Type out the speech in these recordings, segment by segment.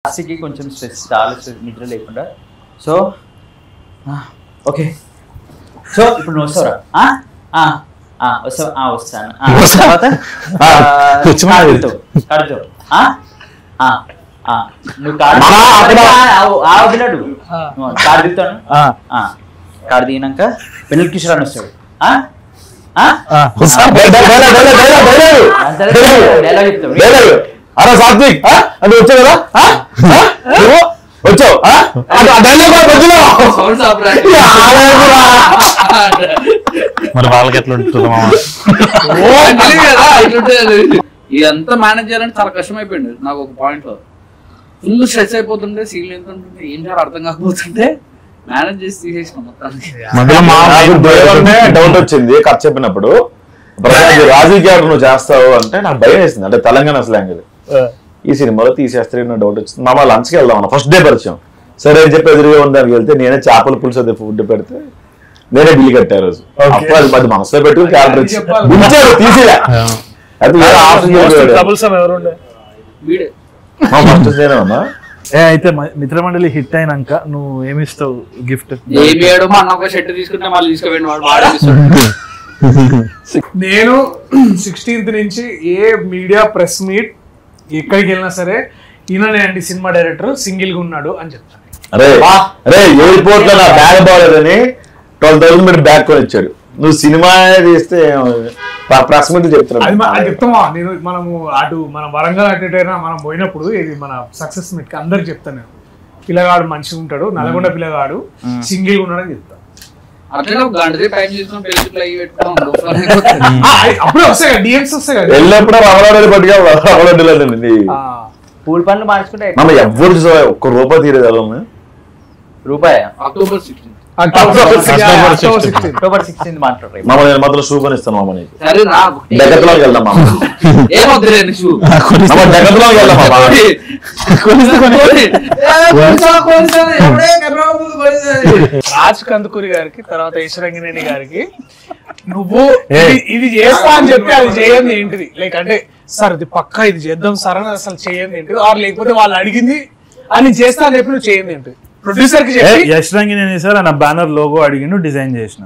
రాశికి కొంచెం స్ట్రెస్, చాలా స్ట్రెస్, నిద్ర లేకుండా. సో ఓకే, సో ఇప్పుడు నువ్వు వస్తావురా? వస్తాను. తర్వాత కడుతావు. నువ్వు వదిలాడు కాడు దిగుతాను. కాడు దిగినాక పెళ్ళికి కిషోరాన్ని వస్తాడు. డైలాగ్ చెప్తాడు. అరే సాత్విక్ అది వచ్చావు కదా, వచ్చావు మరి వాళ్ళకి ఎట్లా ఉంటుందా? ఇదంతా మేనేజ్ చేయాలంటే చాలా కష్టమైపోయింది నాకు. ఒక పాయింట్ లో ఫుల్ స్ట్రెస్ అయిపోతుంటే, సీన్లు ఎంత ఉంటుంటే ఏం చేయాలో అర్థం కాకపోతుంటే మేనేజ్ చేసి తీసేసిన మొత్తానికి. డౌట్ వచ్చింది కథ చెప్పినప్పుడు, రాజీ క్యారెక్టర్ నువ్వు చేస్తావు అంటే నాకు భయం వేసింది. అంటే తెలంగాణ స్లాంగ్ ఇది. ఈ సినిమాలో తీసేస్తే డౌట్ వచ్చింది. మా లంచ్కి వెళ్దాం అన్న ఫస్ట్ డే పరిచయం. సరే అని చెప్పి ఎదురుగా ఉండడానికి వెళ్తే నేనే చేపల పులుసు అదే ఫుడ్ పెడితే నేనే బిల్లు కట్టా రోజు. అప్పుడు అది పది మనసులో పెట్టుకుని క్యారెక్టర్ వచ్చి తీసేదా అయితే మిత్రమండలి హిట్ అయినాక నువ్వు ఏమిస్తావు గిఫ్ట్? షర్ట్ తీసుకుంటే మళ్ళీ తీసుకుపోయిన నేను 16th నుంచి ఏ మీడియా ప్రెస్ మీట్ ఎక్కడికి వెళ్ళినా సరే ఈయననే అండి సినిమా డైరెక్టర్, సింగిల్ గా ఉన్నాడు అని చెప్తాను. అరే ఎయిర్పోర్ట్ లో నా బ్యాగ్ బాగలేదని 12,000 మీరు బ్యాగ్ కొని ఇచ్చాడు. నువ్వు సినిమా తీస్తే ప్రెస్ మీట్ చెప్తున్నావు. చెప్తామా నేను, మనము అటు మన వరంగల్ అటైనా మనం పోయినప్పుడు ఇది మన సక్సెస్ మీట్ కి అందరికి చెప్తాను నేను, పిల్లగాడు మంచిగా ఉంటాడు, నల్గొండ పిల్లగాడు సింగిల్ గా ఉన్నాడని చెప్తాను. అప్పుడే వస్తాయి కదా డిఎమ్స్ వస్తాయి కదా, వెళ్ళినప్పుడు రవలాడని పట్టుగా రవలాడలేదండి. పూల పనులు మార్చుకుంటే ఎవరు ఒక్క రూపాయి తీరేది రూపాయి. అక్టోబర్ 16 మాట్లాడు. నేను మాత్రం షూ కొని ఇస్తాను మామ. డెకత్లోకి వెళ్దాం మామ, డెకత్లోకి వెళ్దాం మామ. రాజ్ కందుకూరి గారికి, తర్వాత ఈశ్వరంగినేని గారికి నువ్వు ఇది చేస్తా అని చెప్పి అది చేయండి ఏంటిది, లైక్ అంటే సార్ ఇది పక్కా ఇది చేద్దాం సార్ అని అసలు చేయండి ఏంటిది, ఆర్ లేకపోతే వాళ్ళు అడిగింది అని చేస్తా అని చెప్పి నువ్వు చేయండి ఏంటి? ప్రొడ్యూసర్ కి యశ్రంగినేని సార్ నా బ్యానర్ లోగో అడిగిండు, డిజైన్ చేసిన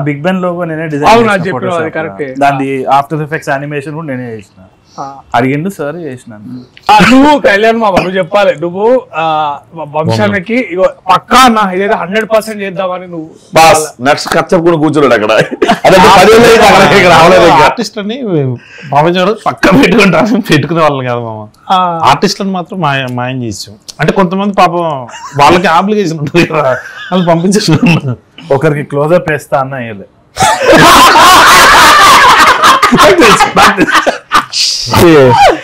బిగ్ బెన్ లోగో నేనే డిజైన్ చేసిన, దాని ఆఫ్టర్ ఎఫెక్ట్స్ యానిమేషన్ కూడా నేనే చేసిన. అడిగిండు సార్ చేసినాను. నువ్వు కళ్యాణ్ మామ నువ్వు చెప్పాలి, నువ్వు వంశానికి పక్కా అన్న ఇదైతే 100% చేద్దామని నువ్వు నెక్స్ట్ కథ చెప్పుకుని కూర్చోడు అక్కడ. ఆర్టిస్ట్ అని భావించాడు పక్క పెట్టుకునే వాళ్ళని కాదు మామ, ఆర్టిస్ట్లను మాత్రం మాయం చేసాం. అంటే కొంతమంది పాపం వాళ్ళకి ఆబ్లిగేషన్ ఉంటుంది కదా, వాళ్ళు పంపించేస్తున్నాం. ఒకరికి క్లోజప్ వేస్తా అన్న వేయలే.